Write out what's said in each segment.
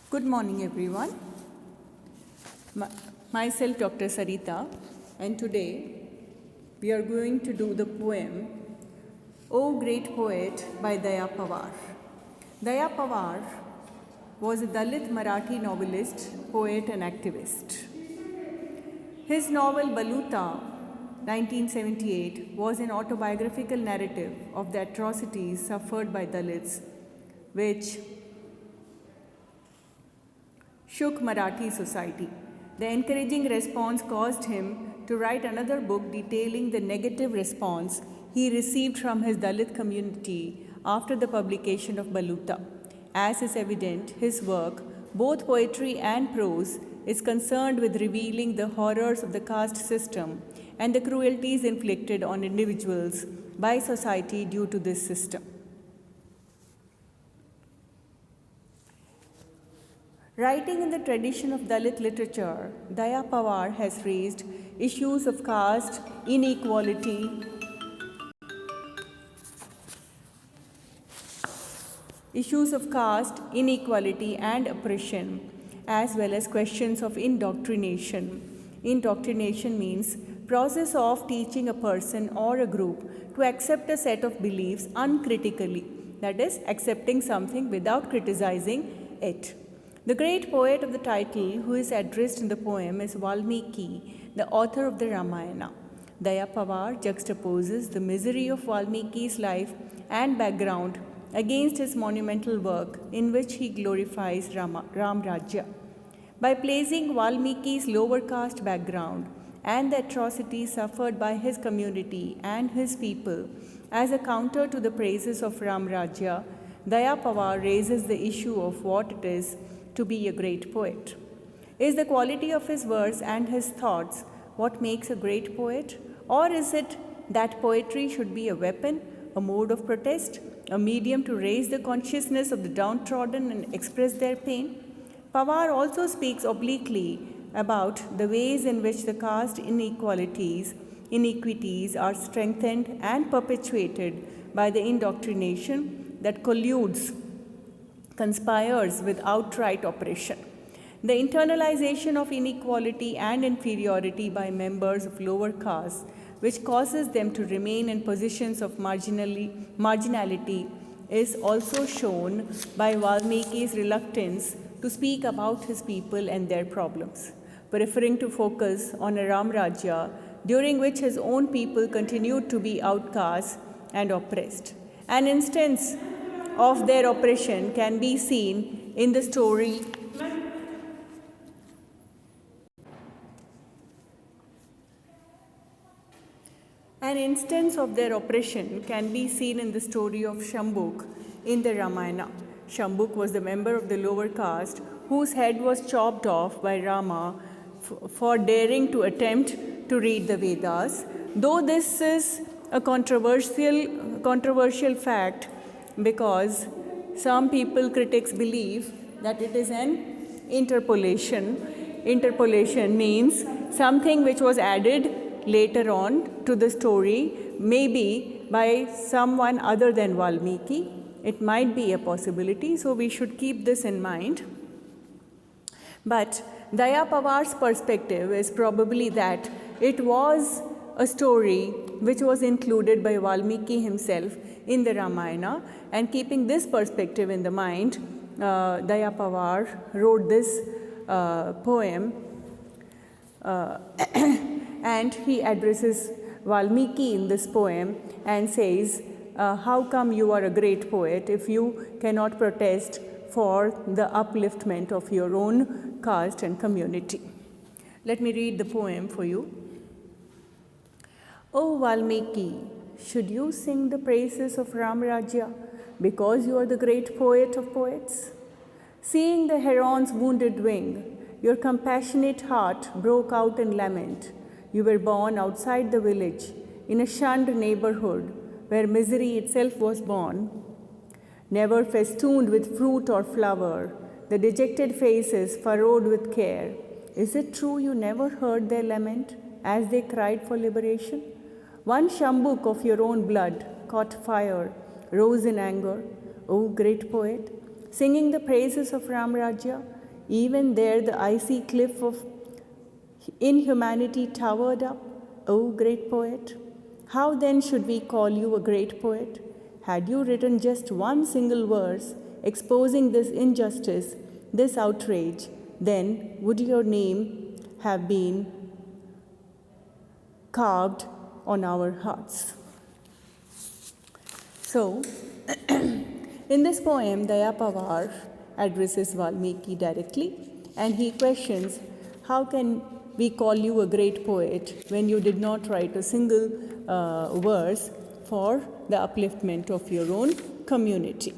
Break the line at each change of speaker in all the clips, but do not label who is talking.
Good morning, everyone. Myself, Dr. Sarita, and today we are going to do the poem O Great Poet by Daya Pawar. Daya Pawar was a Dalit Marathi novelist, poet, and activist. His novel Baluta, 1978, was an autobiographical narrative of the atrocities suffered by Dalits, which shook Marathi society. The encouraging response caused him to write another book detailing the negative response he received from his Dalit community after the publication of Baluta. As is evident, his work, both poetry and prose, is concerned with revealing the horrors of the caste system and the cruelties inflicted on individuals by society due to this system. Writing in the tradition of Dalit literature, Daya Pawar has raised issues of caste, inequality, and oppression, as well as questions of indoctrination. Indoctrination means process of teaching a person or a group to accept a set of beliefs uncritically, that is, accepting something without criticizing it. The great poet of the title, who is addressed in the poem, is Valmiki, the author of the Ramayana. Daya Pawar juxtaposes the misery of Valmiki's life and background against his monumental work, in which he glorifies Ram Rajya. By placing Valmiki's lower caste background and the atrocities suffered by his community and his people as a counter to the praises of Ram Rajya, Daya Pawar raises the issue of what it is to be a great poet. Is the quality of his verse and his thoughts what makes a great poet? Or is it that poetry should be a weapon, a mode of protest, a medium to raise the consciousness of the downtrodden and express their pain? Pawar also speaks obliquely about the ways in which the caste inequities are strengthened and perpetuated by the indoctrination that conspires with outright oppression. The internalization of inequality and inferiority by members of lower castes, which causes them to remain in positions of marginality, is also shown by Valmiki's reluctance to speak about his people and their problems, preferring to focus on a Ram Rajya, during which his own people continued to be outcast and oppressed. An instance of their oppression can be seen in the story of Shambuk in the Ramayana. Shambuk was the member of the lower caste whose head was chopped off by Rama for daring to attempt to read the Vedas. Though this is a controversial fact, because some critics believe that it is an interpolation. Interpolation means something which was added later on to the story, maybe by someone other than Valmiki. It might be a possibility, so we should keep this in mind. But Daya Pawar's perspective is probably that it was a story which was included by Valmiki himself in the Ramayana, and keeping this perspective in the mind, Daya Pawar wrote this poem and he addresses Valmiki in this poem and says, how come you are a great poet if you cannot protest for the upliftment of your own caste and community? Let me read the poem for you. O Valmiki, should you sing the praises of Ram Rajya because you are the great poet of poets? Seeing the heron's wounded wing, your compassionate heart broke out in lament. You were born outside the village, in a shunned neighborhood where misery itself was born. Never festooned with fruit or flower, the dejected faces furrowed with care. Is it true you never heard their lament as they cried for liberation? One Shambuk of your own blood caught fire, rose in anger. O great poet, singing the praises of Ram Rajya, Even there the icy cliff of inhumanity towered up. O great poet, how then should we call you a great poet? Had you written just one single verse exposing this injustice, this outrage, then would your name have been carved on our hearts. So, in this poem, Daya Pawar addresses Valmiki directly, and he questions, how can we call you a great poet when you did not write a single verse for the upliftment of your own community?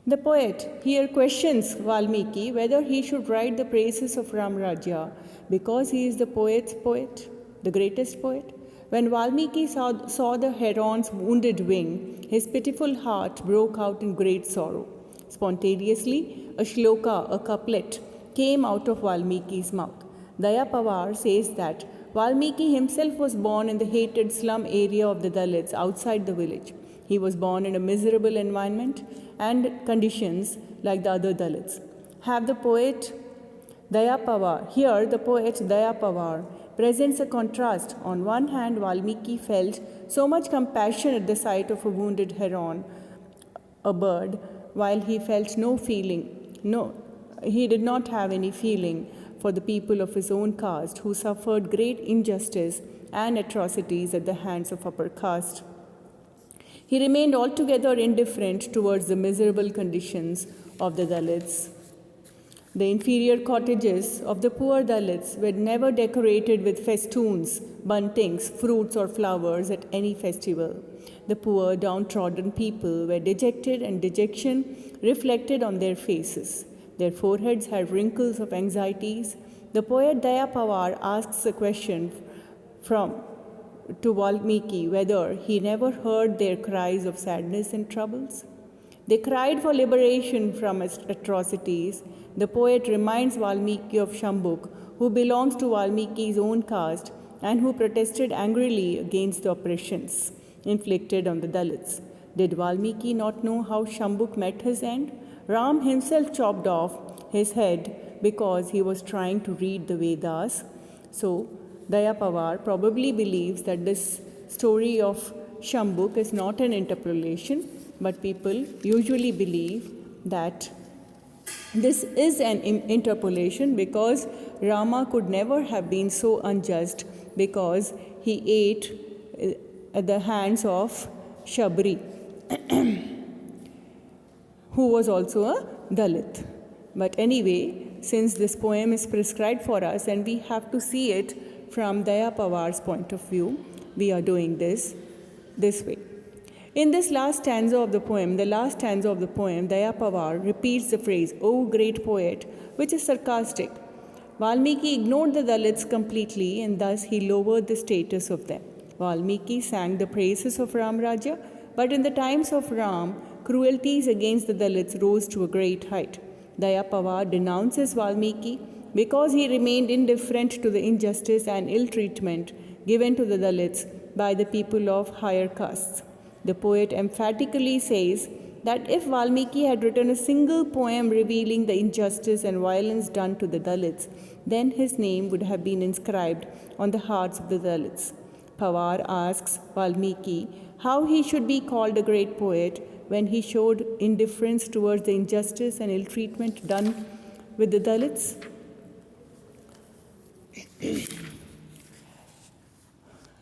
The poet here questions Valmiki whether he should write the praises of Ram Rajya because he is the poet's poet, the greatest poet. When Valmiki saw the heron's wounded wing, his pitiful heart broke out in great sorrow. Spontaneously, a shloka, a couplet, came out of Valmiki's mouth. Daya Pawar says that Valmiki himself was born in the hated slum area of the Dalits outside the village. He was born in a miserable environment and conditions like the other Dalits. Have the poet Daya Pawar, here the poet Daya Pawar presents a contrast. On one hand, Valmiki felt so much compassion at the sight of a wounded heron, a bird, while he felt no feeling. No, he did not have any feeling for the people of his own caste who suffered great injustice and atrocities at the hands of upper caste. He remained altogether indifferent towards the miserable conditions of the Dalits. The inferior cottages of the poor Dalits were never decorated with festoons, buntings, fruits, or flowers at any festival. The poor, downtrodden people were dejected, and dejection reflected on their faces. Their foreheads had wrinkles of anxieties. The poet Daya Pawar asks a question to Valmiki whether he never heard their cries of sadness and troubles. They cried for liberation from atrocities. The poet reminds Valmiki of Shambuk, who belongs to Valmiki's own caste and who protested angrily against the oppressions inflicted on the Dalits. Did Valmiki not know how Shambuk met his end? Ram himself chopped off his head because he was trying to read the Vedas. So, Daya Pawar probably believes that this story of Shambuk is not an interpolation, but people usually believe that this is an interpolation because Rama could never have been so unjust because he ate at the hands of Shabri, who was also a Dalit. But anyway, since this poem is prescribed for us and we have to see it from Daya Pawar's point of view, we are doing this way. In this last stanza of the poem, Daya Pawar repeats the phrase, "O great poet," which is sarcastic. Valmiki ignored the Dalits completely and thus he lowered the status of them. Valmiki sang the praises of Ram Rajya, but in the times of Ram, cruelties against the Dalits rose to a great height. Daya Pawar denounces Valmiki because he remained indifferent to the injustice and ill treatment given to the Dalits by the people of higher castes. The poet emphatically says that if Valmiki had written a single poem revealing the injustice and violence done to the Dalits, then his name would have been inscribed on the hearts of the Dalits. Pawar asks Valmiki how he should be called a great poet when he showed indifference towards the injustice and ill treatment done with the Dalits.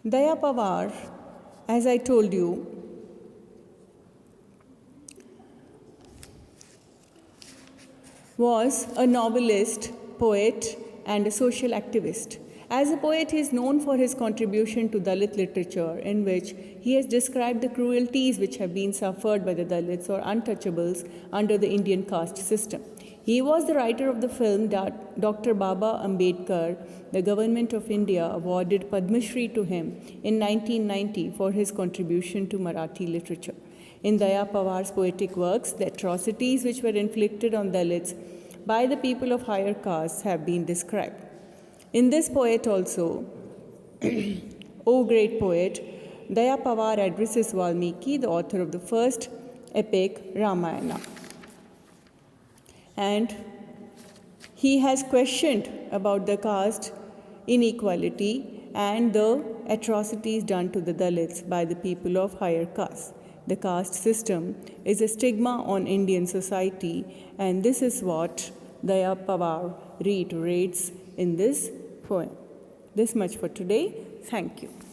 Daya Pawar, as I told you, was a novelist, poet, and a social activist. As a poet, he is known for his contribution to Dalit literature, in which he has described the cruelties which have been suffered by the Dalits or untouchables under the Indian caste system. He was the writer of the film that Dr. Baba Ambedkar, the government of India, awarded Padma Shri to him in 1990 for his contribution to Marathi literature. In Daya Pawar's poetic works, the atrocities which were inflicted on Dalits by the people of higher castes have been described. In this poet also, O great poet, Daya Pawar addresses Valmiki, the author of the first epic, Ramayana. and he has questioned about the caste inequality and the atrocities done to the Dalits by the people of higher caste. The caste system is a stigma on Indian society, and this is what Daya Pawar reiterates in this poem. This much for today. Thank you.